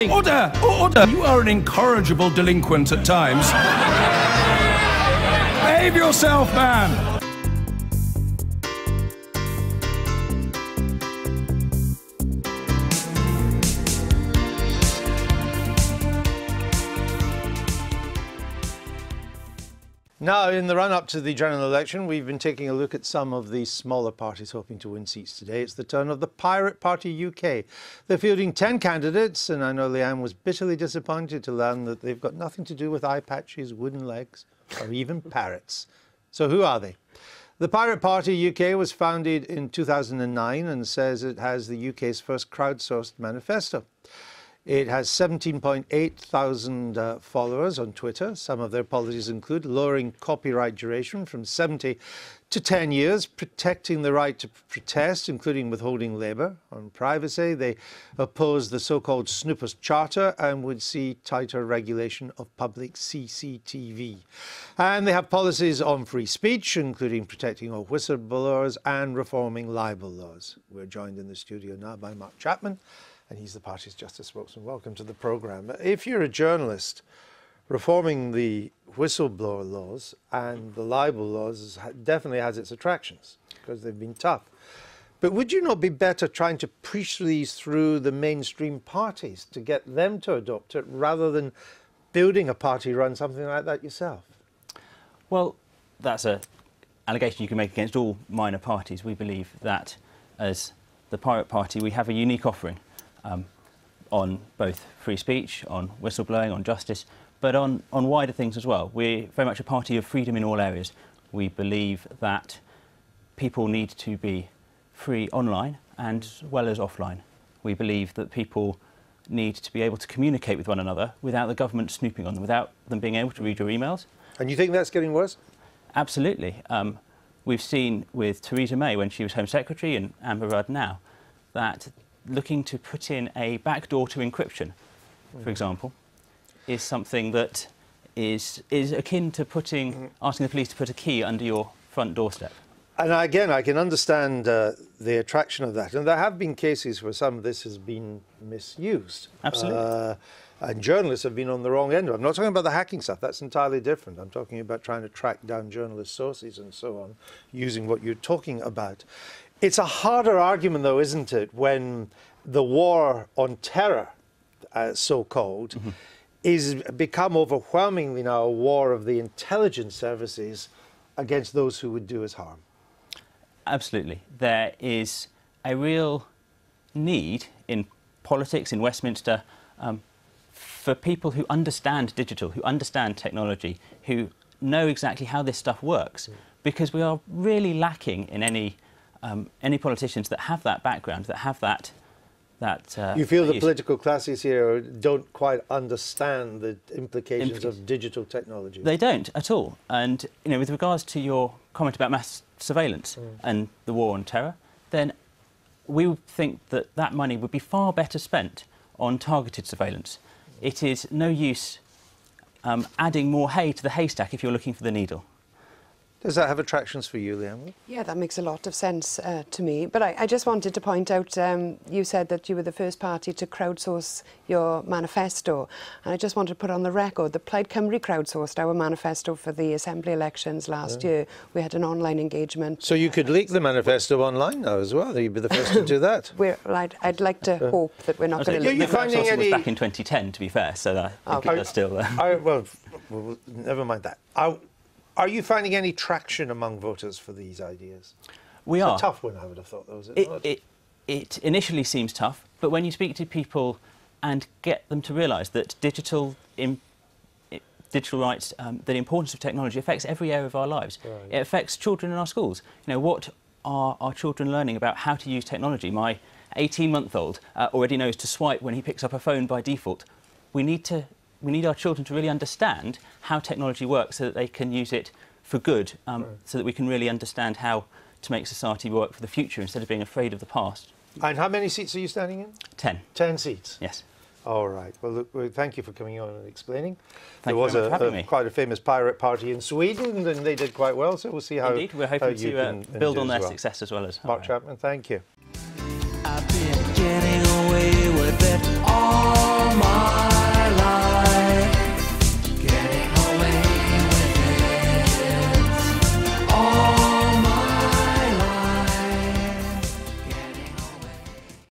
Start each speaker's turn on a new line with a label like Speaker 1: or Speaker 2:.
Speaker 1: Order! Order! You are an incorrigible delinquent at times. Behave yourself, man!
Speaker 2: Now, in the run-up to the general election, we've been taking a look at some of the smaller parties hoping to win seats today. It's the turn of the Pirate Party UK. They're fielding 10 candidates, and I know Leanne was bitterly disappointed to learn that they've got nothing to do with eye patches, wooden legs, or even parrots. So who are they? The Pirate Party UK was founded in 2009 and says it has the UK's first crowdsourced manifesto. It has 17.8 thousand followers on Twitter. Some of their policies include lowering copyright duration from 70 to 10 years, protecting the right to protest, including withholding labour. On privacy, they oppose the so-called Snoopers Charter and would see tighter regulation of public CCTV. And they have policies on free speech, including protecting all whistleblowers and reforming libel laws. We're joined in the studio now by Mark Chapman, and he's the party's justice spokesman. Welcome to the programme. If you're a journalist, reforming the whistleblower laws and the libel laws definitely has its attractions because they've been tough. But would you not be better trying to push these through the mainstream parties to get them to adopt it rather than building a party run something like that yourself?
Speaker 3: Well, that's an allegation you can make against all minor parties. We believe that as the Pirate Party, we have a unique offering on both free speech, on whistleblowing, on justice, but on wider things as well. We're very much a party of freedom in all areas. We believe that people need to be free online and as well as offline. We believe that people need to be able to communicate with one another without the government snooping on them, without them being able to read your emails.
Speaker 2: And you think that's getting worse? Absolutely.
Speaker 3: We've seen with Theresa May when she was Home Secretary and Amber Rudd now that looking to put in a backdoor to encryption, for example, is something that is akin to asking the police to put a key under your front doorstep.
Speaker 2: And again, I can understand the attraction of that. And there have been cases where some of this has been misused.
Speaker 3: Absolutely.
Speaker 2: And journalists have been on the wrong end of it. I'm not talking about the hacking stuff. That's entirely different. I'm talking about trying to track down journalist sources and so on, using what you're talking about. It's a harder argument, though, isn't it, when the war on terror, so-called, is become overwhelmingly now a war of the intelligence services against those who would do us harm.
Speaker 3: Absolutely. There is a real need in politics, in Westminster, for people who understand digital, who understand technology, who know exactly how this stuff works, because we are really lacking in any politicians that have that background, that have that.
Speaker 2: You feel the political classes here don't quite understand the implications of digital technology?
Speaker 3: They don't at all. And with regards to your comment about mass surveillance and the war on terror, then we think that that money would be far better spent on targeted surveillance. It is no use adding more hay to the haystack if you're looking for the needle.
Speaker 2: Does that have attractions for you, Leanne?
Speaker 4: Yeah, that makes a lot of sense to me. But I just wanted to point out, you said that you were the first party to crowdsource your manifesto. And I just wanted to put on the record that Plaid Cymru crowdsourced our manifesto for the Assembly elections last year. We had an online engagement.
Speaker 2: So you could leak the manifesto online now as well. You'd be the first to do that.
Speaker 4: I'd like to hope that we're not going to leak
Speaker 3: it. The crowdsourcing was back in 2010, to be fair, so I think that's still there.
Speaker 2: Well, never mind that. Are you finding any traction among voters for these ideas?
Speaker 3: We are.
Speaker 2: It's a tough one, I would have thought, though, is it not?
Speaker 3: It initially seems tough, but when you speak to people and get them to realise that digital rights, the importance of technology affects every area of our lives. Right. It affects children in our schools. What are our children learning about how to use technology? My 18-month-old already knows to swipe when he picks up a phone by default. We need our children to really understand how technology works so that they can use it for good, so that we can really understand how to make society work for the future instead of being afraid of the past.
Speaker 2: And how many seats are you standing in?
Speaker 3: 10.
Speaker 2: 10 seats?
Speaker 3: Yes.
Speaker 2: All right. Well, look, thank you for coming on and explaining.
Speaker 3: Thank you very much for having me.
Speaker 2: Quite a famous pirate party in Sweden, and they did quite well, so we'll see how.
Speaker 3: Indeed, we're hoping to build on their success as well as.
Speaker 2: Mark Chapman, thank you.